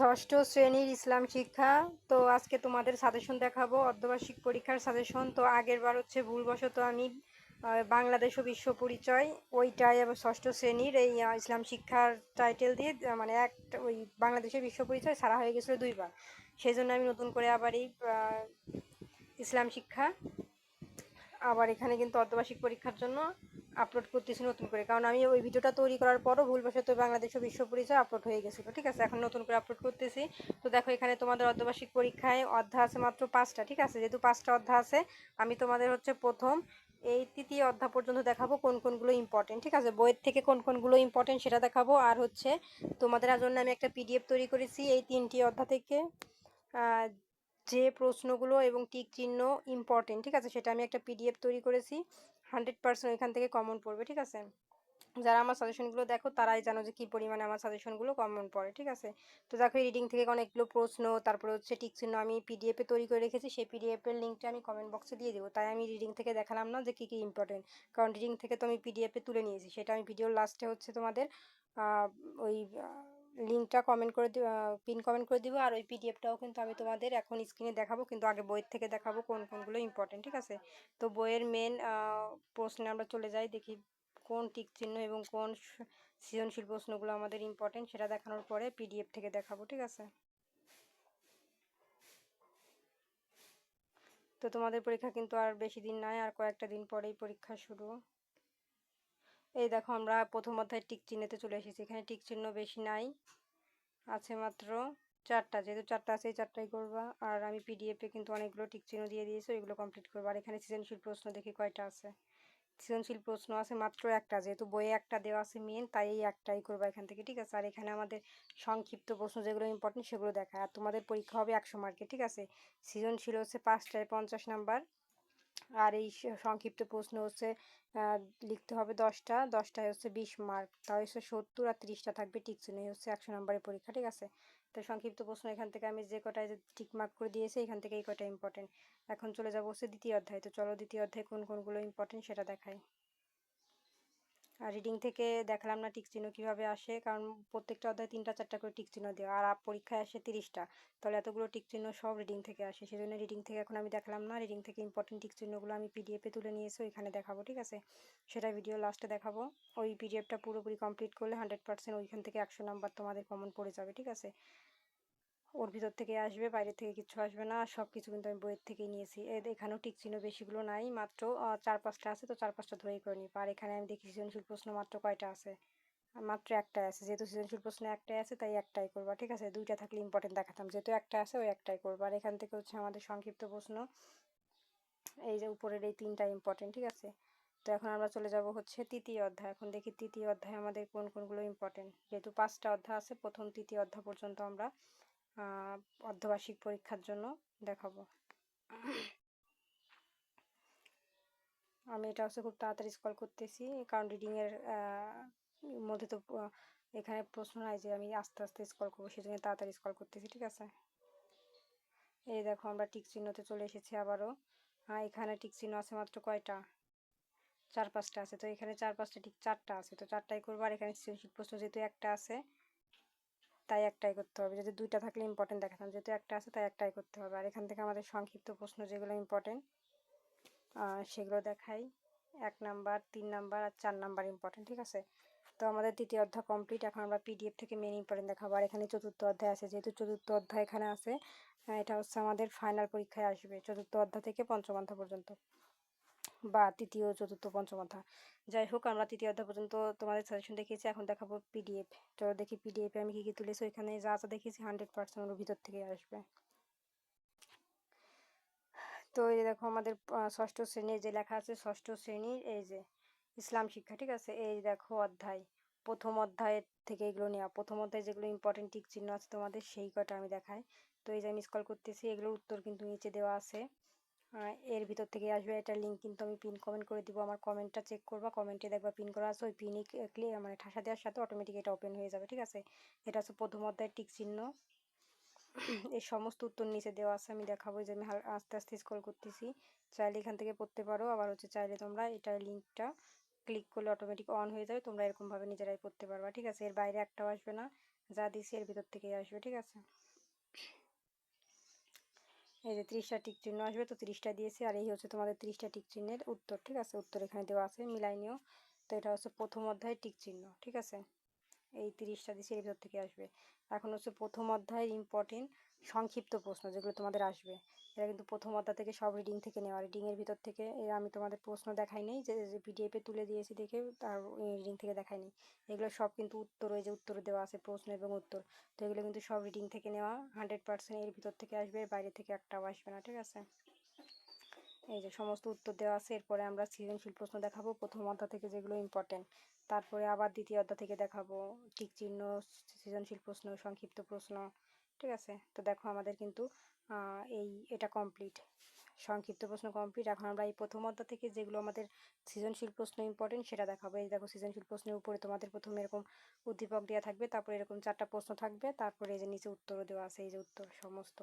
ষষ্ঠ শ্রেণীর ইসলাম শিক্ষা। তো আজকে তোমাদের সাজেশন দেখাবো, অর্ধবার্ষিক পরীক্ষার সাজেশন। তো আগের বার হচ্ছে ভুলবশত আমি বাংলাদেশ ও বিশ্ব পরিচয় ওইটাই আবার ষষ্ঠ শ্রেণীর এই ইসলাম শিক্ষার টাইটেল দিয়ে মানে একটা ওই বাংলাদেশের বিশ্ব পরিচয় সারা হয়ে গেছিলো দুইবার। সেই জন্য আমি নতুন করে আবার এই ইসলাম শিক্ষা আবার এখানে কিন্তু অর্ধবার্ষিক পরীক্ষার জন্য আপলোড করতেছি নতুন করে, কারণ আমি ওই ভিডিওটা তৈরি করার পরও ভুলবশত বাংলাদেশ ও বিশ্ব পরিচয় আপলোড হয়ে গেছিলো। ঠিক আছে, এখন নতুন করে আপলোড করতেছি। তো দেখো এখানে তোমাদের অর্ধবার্ষিক পরীক্ষায় অধ্যায় আছে মাত্র 5টা। ঠিক আছে, যেহেতু 5টা অধ্যায় আছে, আমি তোমাদের হচ্ছে প্রথম এই তৃতীয় অধ্যায় পর্যন্ত দেখাবো কোন কোনগুলো ইম্পর্টেন্ট। ঠিক আছে, বইয়ের থেকে কোন কোনগুলো ইম্পর্টেন্ট সেটা দেখাবো। আর হচ্ছে তোমাদের জন্য আমি একটা পিডিএফ তৈরি করেছি এই 3টি অধ্যায় থেকে যে প্রশ্নগুলো এবং টিক চিহ্ন ইম্পর্টেন্ট। ঠিক আছে, সেটা আমি একটা পিডিএফ তৈরি করেছি। 100% এখান থেকে কমন পড়বে। ঠিক আছে, যারা আমার সাজেশনগুলো দেখো তারাই জানো যে কি পরিমাণে আমার সাজেশনগুলো কমন পড়ে। ঠিক আছে, তো দেখো রিডিং থেকে অনেকগুলো প্রশ্ন, তারপরে হচ্ছে টিক চিহ্ন আমি পিডিএফে তৈরি করে রেখেছি। সেই পিডিএফের লিঙ্কটা আমি কমেন্ট বক্সে দিয়ে দেবো। তাই আমি রিডিং থেকে দেখালাম না যে কী কী ইম্পর্টেন্ট, কারণ রিডিং থেকে তো আমি পিডিএফে তুলে নিয়েছি। সেটা আমি ভিডিওর লাস্টে হচ্ছে তোমাদের ওই লিঙ্কটা কমেন্ট করে পিন কমেন্ট করে দিব। আর ওই পিডিএফটাও কিন্তু আমি তোমাদের এখন স্ক্রিনে দেখাবো, কিন্তু আগে বইয়ের থেকে দেখাবো কোন কোনগুলো ইম্পর্টেন্ট। ঠিক আছে, তো বইয়ের মেন প্রশ্নে আমরা চলে যাই, দেখি কোন টিক চিহ্ন এবং কোন সৃজনশীল প্রশ্নগুলো আমাদের ইম্পর্টেন্ট সেটা দেখানোর পরে পিডিএফ থেকে দেখাবো। ঠিক আছে, তো তোমাদের পরীক্ষা কিন্তু আর বেশি দিন নাই, আর কয়েকটা দিন পরেই পরীক্ষা শুরু। এই দেখো আমরা প্রথম অধ্যায় টিক চিহ্নতে চলে এসেছি। এখানে টিক চিহ্ন বেশি নাই, আছে মাত্র 4টা। যেহেতু 4টা আছে এই 4টাই করবা। আর আমি পিডিএফে কিন্তু অনেকগুলো টিক চিহ্ন দিয়ে দিয়েছি, ওইগুলো কমপ্লিট করবা। আর এখানে সৃজনশীল প্রশ্ন দেখি কয়টা আছে। সৃজনশীল প্রশ্ন আছে মাত্র একটা, যেহেতু বইয়ে একটা দেওয়া আছে মেন, তাই এই একটাই করবা এখান থেকে। ঠিক আছে, আর এখানে আমাদের সংক্ষিপ্ত প্রশ্ন যেগুলো ইম্পর্টেন্ট সেগুলো দেখায়। আর তোমাদের পরীক্ষা হবে 100 মার্কের। ঠিক আছে, সৃজনশীল হচ্ছে 5টায় 50 নাম্বার, আর এই সংক্ষিপ্ত প্রশ্ন হচ্ছে লিখতে হবে 10টা, 10টায় হচ্ছে 20 মার্ক, তাই হচ্ছে 70, আর 30টা থাকবে টিক চিহ্ন। হচ্ছে 100 নাম্বারের পরীক্ষা। ঠিক আছে, তো সংক্ষিপ্ত প্রশ্ন এখান থেকে আমি যে কটায় টিক মার্ক করে দিয়েছি এখান থেকে এই কটা ইম্পর্টেন্ট। এখন চলে যাবো হচ্ছে দ্বিতীয় অধ্যায়। তো চলো দ্বিতীয় অধ্যায় কোন কোনগুলো ইম্পর্টেন্ট সেটা দেখাই। আর রিডিং থেকে দেখালাম না টিক চিহ্ন কীভাবে আসে, কারণ প্রত্যেকটা অধ্যায় 3টা 4টা করে টিক চিহ্ন দেওয়া, আর পরীক্ষায় আসে 30টা, তাহলে এতগুলো টিক চিহ্ন সব রিডিং থেকে আসে। সেই জন্য রিডিং থেকে এখন আমি দেখালাম না। রিডিং থেকে ইম্পর্টেন্ট টিক চিহ্নগুলো আমি পিডিএফে তুলে নিয়েছি, ওইখানে দেখাবো। ঠিক আছে, সেটা ভিডিও লাস্টে দেখাবো। ওই পিডিএফটা পুরোপুরি কমপ্লিট করলে 100% ওইখান থেকে 100 নাম্বার তোমাদের কমন পড়ে যাবে। ঠিক আছে, ওর ভিতর থেকে আসবে, বাইরে থেকে কিছু আসবে না। সব কিছু কিন্তু আমি বইয়ের থেকেই নিয়েছি। এখানেও টিক চিহ্ন বেশিগুলো নাই, মাত্র 4-5টা আছে। তো 4-5টা ধরেই করে নিই। আর এখানে আমি দেখি সৃজনশীল প্রশ্ন মাত্র কয়টা আছে, মাত্র একটাই আছে। যেহেতু সৃজনশীল প্রশ্ন একটাই আছে তাই একটাই করবা। ঠিক আছে, 2টা থাকলে ইম্পর্টেন্ট দেখাতাম, যেহেতু একটা আছে ওই একটাই করবা। আর এখান থেকে হচ্ছে আমাদের সংক্ষিপ্ত প্রশ্ন, এই যে উপরের এই 3টা ইম্পর্টেন্ট। ঠিক আছে, তো এখন আমরা চলে যাব হচ্ছে তৃতীয় অধ্যায়। এখন দেখি তৃতীয় অধ্যায় আমাদের কোন কোনগুলো ইম্পর্টেন্ট। যেহেতু 5টা অধ্যায় আছে, প্রথম তৃতীয় অধ্যায় পর্যন্ত আমরা অর্ধবার্ষিক পরীক্ষার জন্য দেখাবো। আমি এটা হচ্ছে খুব তাড়াতাড়ি স্ক্রল করতেছি, কারণ রিডিংয়ের মধ্যে তো এখানে প্রশ্ন নাই যে আমি আস্তে আস্তে স্ক্রল করবো, সেজন্য তাড়াতাড়ি স্ক্রল করতেছি। ঠিক আছে, এই দেখো আমরা টিক চিহ্নতে চলে এসেছি আবারও। এখানে টিক চিহ্ন আছে মাত্র কয়টা, 4-5টা আছে। তো এখানে 4-5টা ঠিক 4টা আছে, তো 4টাই করবো। আর এখানে সৃজনশীল প্রশ্ন যেহেতু একটা আছে তাই একটাই করতে হবে। যদি 2টা থাকলে ইম্পর্টেন্ট দেখাতাম, যেহেতু একটা আছে তাই একটাই করতে হবে। আর এখান থেকে আমাদের সংক্ষিপ্ত প্রশ্ন যেগুলো ইম্পর্টেন্ট সেগুলো দেখাই। 1 নাম্বার, 3 নাম্বার আর 4 নাম্বার ইম্পর্টেন্ট। ঠিক আছে, তো আমাদের তৃতীয় অধ্যায় কমপ্লিট। এখন আমরা পিডিএফ থেকে মেন ইম্পর্টেন্ট দেখাবো। আর এখানে চতুর্থ অধ্যায় আছে, যেহেতু চতুর্থ অধ্যায় এখানে আছে, এটা হচ্ছে আমাদের ফাইনাল পরীক্ষায় আসবে। চতুর্থ অধ্যায় থেকে পঞ্চম অধ্যায় পর্যন্ত, বা তৃতীয়, চতুর্থ, পঞ্চম অধ্যায়, যাই হোক আমরা তৃতীয় অধ্যায় পর্যন্ত তোমাদের সাজেশন দেখিয়েছি। এখন দেখাবো পিডিএফ। চলো দেখি পিডিএফে আমি কী কী তুলেছি। ওইখানে যা যা দেখিয়েছি 100% ওর ভিতর থেকে আসবে। তো এই দেখো আমাদের ষষ্ঠ শ্রেণীর যে লেখা আছে, ষষ্ঠ শ্রেণীর এই যে ইসলাম শিক্ষা। ঠিক আছে, এই দেখো অধ্যায়, প্রথম অধ্যায়ের থেকে এগুলো নেওয়া। প্রথম অধ্যায়ে যেগুলো ইম্পর্টেন্ট টিক চিহ্ন আছে তোমাদের সেই কটা আমি দেখাই। তো এই যে আমি স্ক্রল করতেছি, এগুলোর উত্তর কিন্তু নিচে দেওয়া আছে, এর ভিতর থেকে আসবে। এটার লিঙ্ক কিন্তু আমি পিন কমেন্ট করে দিব। আমার কমেন্টটা চেক করবা, কমেন্টে দেখবা পিন করা আছে, ওই পিনে মানে ঠাসা দেওয়ার সাথে অটোমেটিক এটা ওপেন হয়ে যাবে। ঠিক আছে, এটা হচ্ছে প্রথম অধ্যায়ের টিক চিহ্ন। এই সমস্ত উত্তর নিচে দেওয়া আছে, আমি দেখাবো। যে আমি আস্তে আস্তে স্ক্রল করতেছি, চাইলে এখান থেকে পড়তে পারো। আবার হচ্ছে চাইলে তোমরা এটার লিঙ্কটা ক্লিক করলে অটোমেটিক অন হয়ে যাবে, তোমরা এরকমভাবে নিজেরাই পড়তে পারবা। ঠিক আছে, এর বাইরে একটাও আসবে না। যা দিছি এর ভিতর থেকেই আসবে, ঠিক আছে। এই যে 30টা টিক চিহ্ন আসবে, তো 30টা দিয়েছি, আর এই হচ্ছে তোমাদের 30টা টিক চিহ্নের উত্তর, ঠিক আছে। উত্তর এখানে দেওয়া আছে, মিলাই নিও। তো এটা হচ্ছে প্রথম অধ্যায়ের টিক চিহ্ন, ঠিক আছে। এই 30টা দিয়েছি, এর ভিতর থেকে আসবে। এখন হচ্ছে প্রথম অধ্যায়ের ইম্পর্টেন্ট সংক্ষিপ্ত প্রশ্ন যেগুলো তোমাদের আসবে। এটা কিন্তু প্রথম অধ্যায় থেকে সব রিডিং থেকে নেওয়া, রিডিংয়ের ভিতর থেকে আমি তোমাদের প্রশ্ন দেখাই নেই, যে পিডিএফে তুলে দিয়েছি দেখে, তার রিডিং থেকে দেখাই নেই। এগুলো সব কিন্তু উত্তর, ওই যে উত্তর দেওয়া আছে, প্রশ্ন এবং উত্তর। তো এগুলো কিন্তু সব রিডিং থেকে নেওয়া, 100% এর ভিতর থেকে আসবে, বাইরে থেকে একটাও আসবে না, ঠিক আছে। এই যে সমস্ত উত্তর দেওয়া আছে। এরপরে আমরা সৃজনশীল প্রশ্ন দেখাবো প্রথম অধ্যায় থেকে যেগুলো ইম্পর্টেন্ট, তারপরে আবার দ্বিতীয় অধ্যায় থেকে দেখাবো টিক চিহ্ন, সৃজনশীল প্রশ্ন, সংক্ষিপ্ত প্রশ্ন, ঠিক আছে। তো দেখো আমাদের কিন্তু এটা কমপ্লিট, সংক্ষিপ্ত প্রশ্ন কমপ্লিট। এখন আমরা এই প্রথম অধ্যায় থেকে যেগুলো আমাদের সৃজনশীল প্রশ্ন ইম্পর্টেন্ট সেটা দেখাবো। এই দেখো সৃজনশীল প্রশ্নের উপরে তোমাদের প্রথমে এরকম উদ্দীপক দেওয়া থাকবে, তারপরে এরকম 4টা প্রশ্ন থাকবে, তারপরে এই যে নিচে উত্তরও দেওয়া আছে, এই যে উত্তর সমস্ত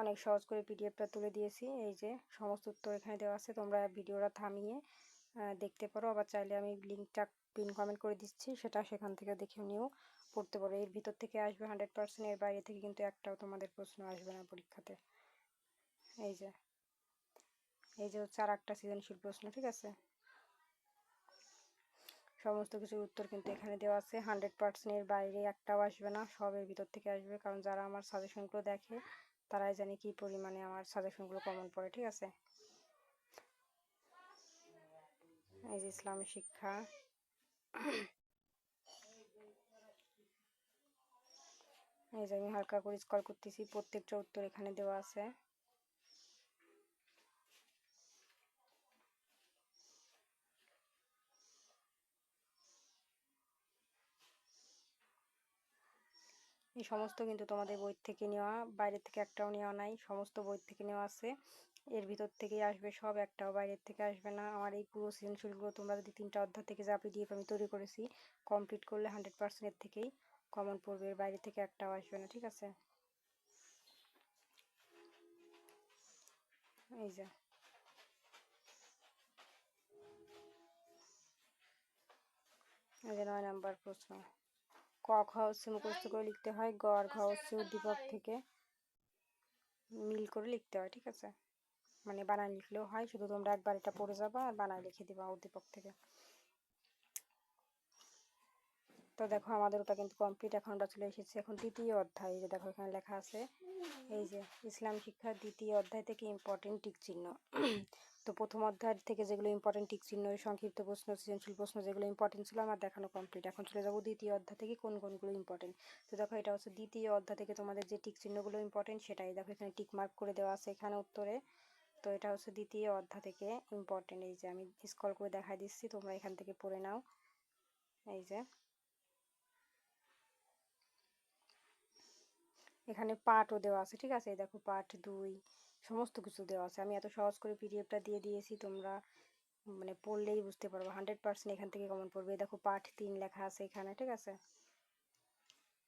অনেক সহজ করে পিডিএফটা তুলে দিয়েছি। এই যে সমস্ত উত্তর এখানে দেওয়া আছে, তোমরা ভিডিওটা থামিয়ে দেখতে পারো, আবার চাইলে আমি লিঙ্কটা পিন কমেন্ট করে দিচ্ছি, সেটা সেখান থেকে দেখে নিয়েও পড়তে পারো। এর ভিতর থেকে আসবে 100%, এর বাইরে থেকে কিন্তু একটাও তোমাদের প্রশ্ন আসবে না পরীক্ষাতে। এই যে হচ্ছে আর একটা সৃজনশীল প্রশ্ন, ঠিক আছে। সমস্ত কিছুর উত্তর কিন্তু এখানে দেওয়া আছে, 100% এর বাইরে একটাও আসবে না, সব এর ভিতর থেকে আসবে। কারণ যারা আমার সাজেশনগুলো দেখে তারাই জানে কি পরিমাণে আমার সাজেশনগুলো কমন পড়ে, ঠিক আছে। এই যে ইসলামী শিক্ষা, এই যে আমি হালকা করে স্ক্রল করতেছি, প্রত্যেকটা উত্তর এখানে দেওয়া আছে। এই সমস্ত কিন্তু তোমাদের বই থেকে নেওয়া, বাইরে থেকে একটাও নেওয়া নাই, সমস্ত বই থেকে নেওয়া আছে। এর ভিতর থেকেই আসবে সব, একটাও বাইরের থেকে আসবে না। আমার এই পুরো সৃজনশীলগুলো তোমরা যদি 3টা অধ্যায় থেকে যা পিডিএফ আমি তৈরি করেছি কমপ্লিট করলে 100% এর থেকেই কমন পড়বে, এর বাইরে থেকে একটাও আসবে না, ঠিক আছে। এই যে 9 নাম্বার প্রশ্ন, ক খ হচ্ছে মুখস্থ করে লিখতে হয়, গ আর ঘ হচ্ছে উদ্দীপক থেকে মিল করে লিখতে হয়, ঠিক আছে। মানে বানান লিখলেও হয়, শুধু তোমরা একবার এটা পড়ে যাবা আর বানান লিখে দিবা উদ্দীপক থেকে। তো দেখো আমাদের ওটা কিন্তু কমপ্লিট। এখন আমরা চলে এসেছি এখন দ্বিতীয় অধ্যায়। এই যে দেখো এখানে লেখা আছে, এই যে ইসলাম শিক্ষার দ্বিতীয় অধ্যায় থেকে ইম্পর্টেন্ট টিক চিহ্ন। তো প্রথম অধ্যায় থেকে যেগুলো ইম্পর্টেন্ট টিক চিহ্ন, সংক্ষিপ্ত প্রশ্ন, সৃজনশীল প্রশ্ন যেগুলো ইম্পর্টেন্ট ছিল আমার দেখানো কমপ্লিট। এখন চলে যাবো দ্বিতীয় অধ্যায় থেকে কোন কোনগুলো ইম্পর্টেন্ট। তো দেখো এটা হচ্ছে দ্বিতীয় অধ্যায় থেকে তোমাদের যে টিক চিহ্নগুলো ইম্পর্টেন্ট সেটাই দেখো এখানে টিক মার্ক করে দেওয়া আছে এখানে উত্তরে। তো এটা হচ্ছে দ্বিতীয় অধ্যায় থেকে ইম্পর্টেন্ট। এই যে আমি স্ক্রল করে দেখাই দিচ্ছি, তোমরা এখান থেকে পড়ে নাও। এই যে এখানে পার্টও দেওয়া আছে, ঠিক আছে। দেখো পার্ট 2 সমস্ত কিছু দেওয়া আছে। আমি এত সহজ করে পিডিএফটা দিয়ে দিয়েছি, তোমরা মানে পড়লেই বুঝতে পারবো 100% এখান থেকে কমন পড়বে। দেখো পার্ট 3 লেখা আছে এখানে, ঠিক আছে।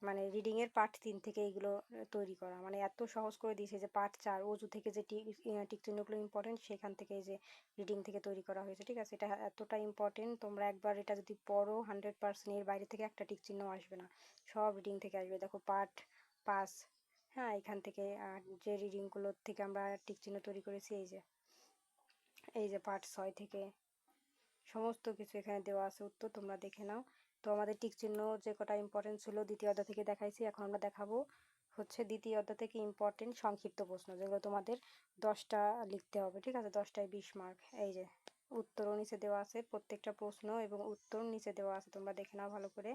মানে রিডিং এর পার্ট 3 থেকে এইগুলো তৈরি করা, মানে এত সহজ করে দিয়েছে যে পার্ট 4 অজু থেকে যে টিক চিহ্নগুলো ইম্পর্টেন্ট সেখান থেকে এই যে রিডিং থেকে তৈরি করা হয়েছে, ঠিক আছে। এটা এতটা ইম্পর্টেন্ট, তোমরা একবার এটা যদি পড়ো 100% এর বাইরে থেকে একটা টিক চিহ্ন আসবে না, সব রিডিং থেকে আসবে। দেখো পার্ট 5, হ্যাঁ এখান থেকে যে রিডিংগুলোর থেকে আমরা টিক চিহ্ন তৈরি করেছি, এই যে পার্ট 6 থেকে সমস্ত কিছু এখানে দেওয়া আছে উত্তর, তোমরা দেখে নাও। তো আমাদের টিক চিহ্ন যে কটা ইম্পর্টেন্ট ছিল দ্বিতীয় অধ্যায় থেকে দেখাইছি, এখন আমরা দেখাবো হচ্ছে দ্বিতীয় অধ্যায় থেকে ইম্পর্টেন্ট সংক্ষিপ্ত প্রশ্ন যেগুলো তোমাদের 10টা লিখতে হবে, ঠিক আছে। 10টায় 20 মার্ক। এই যে উত্তরও নিচে দেওয়া আছে, প্রত্যেকটা প্রশ্ন এবং উত্তর নিচে দেওয়া আছে, তোমরা দেখে নাও ভালো করে।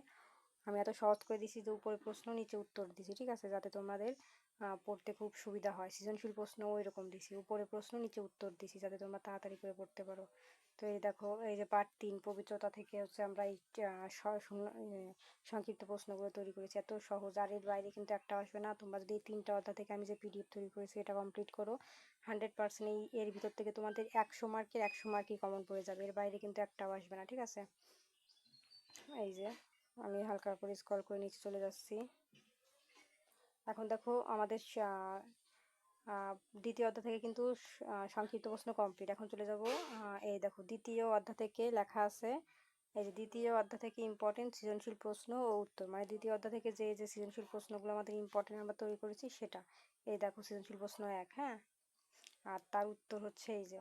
আমি এত সহজ করে দিছি যে উপরে প্রশ্ন নিচে উত্তর দিছি, ঠিক আছে, যাতে তোমাদের পড়তে খুব সুবিধা হয়। সৃজনশীল প্রশ্ন ওই রকম দিছি, উপরে প্রশ্ন নিচে উত্তর দিছি যাতে তোমরা তাড়াতাড়ি করে পড়তে পারো। তো এই দেখো এই যে পার্ট 3 পবিত্রতা থেকে হচ্ছে আমরা এই সংক্ষিপ্ত প্রশ্নগুলো তৈরি করেছি, এত সহজ। আর এর বাইরে কিন্তু একটা আসবে না। তোমরা যদি এই 3টা অধ্যায় থেকে আমি যে পিডিএফ তৈরি করেছি এটা কমপ্লিট করো, 100% এর ভিতর থেকে তোমাদের 100 মার্কের 100 মার্কই কমন পড়ে যাবে, এর বাইরে কিন্তু একটাও আসবে না, ঠিক আছে। এই যে আমি হালকা করে স্ক্রল করে নিচে চলে যাচ্ছি। এখন দেখো আমাদের দ্বিতীয় অধ্যায় থেকে কিন্তু সংক্ষিপ্ত প্রশ্ন কমপ্লিট। এখন চলে যাব এই দেখো দ্বিতীয় অধ্যায় থেকে লেখা আছে এই যে দ্বিতীয় অধ্যায় থেকে ইম্পর্টেন্ট সৃজনশীল প্রশ্ন ও উত্তর, মানে দ্বিতীয় অধ্যায় থেকে যে সৃজনশীল প্রশ্নগুলো আমাদের ইম্পর্টেন্ট আমরা তৈরি করেছি সেটা। এই দেখো সৃজনশীল প্রশ্ন 1, হ্যাঁ, আর তার উত্তর হচ্ছে এই যে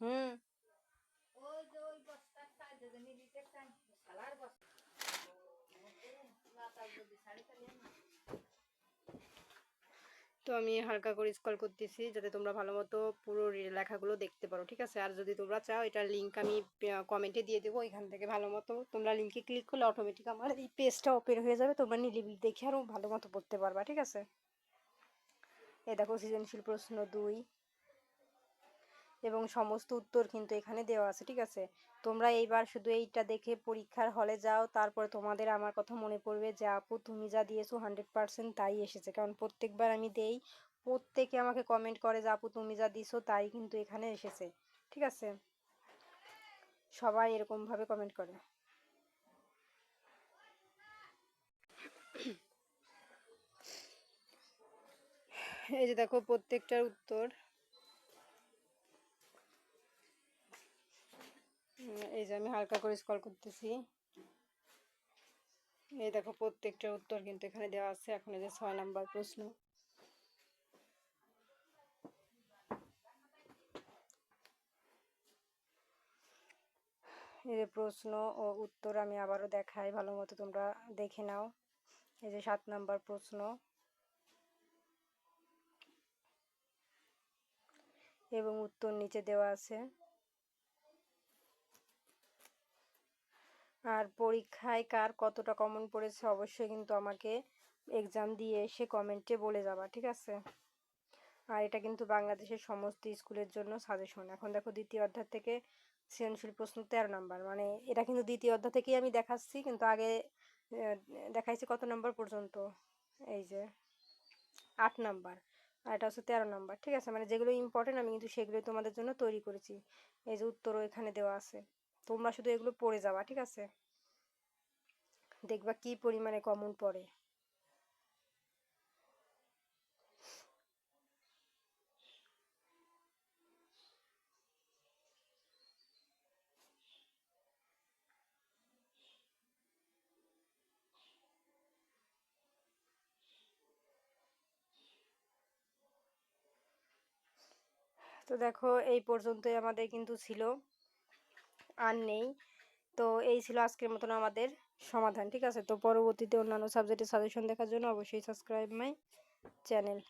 হুম তো আমি হালকা করে স্ক্রল করতেছি যাতে তোমরা ভালো মতো পুরো লেখাগুলো দেখতে পারো, ঠিক আছে। আর যদি তোমরা চাও এটার লিঙ্ক আমি কমেন্টে দিয়ে দেবো, এখান থেকে ভালো মতো তোমরা লিঙ্কে ক্লিক করলে অটোমেটিক আমার এই পেজটা ওপেন হয়ে যাবে, তোমরা নিরিবিলি দেখে আরও ভালো মতো পড়তে পারবা, ঠিক আছে। এই দেখো সৃজনশীল প্রশ্ন 2 এবং সমস্ত উত্তর কিন্তু এখানে দেওয়া আছে, ঠিক আছে। তোমরা এইবার শুধু এইটা দেখে পরীক্ষার হলে যাও, তারপরে তোমাদের আমার কথা মনে পড়বে যে আপু তুমি যা দিয়েছো 100% তাই এসেছে, কারণ প্রত্যেকবার আমি দেই, প্রত্যেকে আমাকে কমেন্ট করে যে আপু তুমি যা দিছো তাই কিন্তু এখানে এসেছে, ঠিক আছে। সবাই এরকমভাবে কমেন্ট করে। এই যে দেখো প্রত্যেকটার উত্তর, এই যে আমি হালকা করে স্ক্রল করতেছি, এই দেখো প্রত্যেকটার উত্তর কিন্তু এখানে দেওয়া আছে। এখন এই যে 6 নাম্বার প্রশ্ন, এই যে প্রশ্ন ও উত্তর আমি আবারও দেখাই, ভালো মতো তোমরা দেখে নাও। এই যে 7 নাম্বার প্রশ্ন এবং উত্তর নিচে দেওয়া আছে। আর পরীক্ষায় কার কতটা কমন পড়েছে অবশ্যই কিন্তু আমাকে এক্সাম দিয়ে এসে কমেন্টে বলে যাবা, ঠিক আছে। আর এটা কিন্তু বাংলাদেশের সমস্ত স্কুলের জন্য সাজেশন। এখন দেখো দ্বিতীয় অধ্যায় থেকে সৃজনশীল প্রশ্ন 13 নাম্বার, মানে এটা কিন্তু দ্বিতীয় অধ্যায় থেকেই আমি দেখাচ্ছি, কিন্তু আগে দেখাইছি কত নাম্বার পর্যন্ত, এই যে 8 নাম্বার, আর এটা হচ্ছে 13 নাম্বার, ঠিক আছে। মানে যেগুলো ইম্পর্টেন্ট আমি কিন্তু সেগুলোই তোমাদের জন্য তৈরি করেছি। এই যে উত্তরও এখানে দেওয়া আছে, তোমরা শুধু এগুলো পড়ে যাবা, ঠিক আছে। দেখবা কি পরিমাণে কমন পড়ে। তো দেখো এই পর্যন্তই আমাদের কিন্তু ছিল, আর নেই। তো এই ছিল আজকের মতন আমাদের সমাধান, ঠিক আছে। তো পরবর্তীতে অন্যান্য সাবজেক্টের সাজেশন দেখার জন্য অবশ্যই সাবস্ক্রাইব মাই চ্যানেল।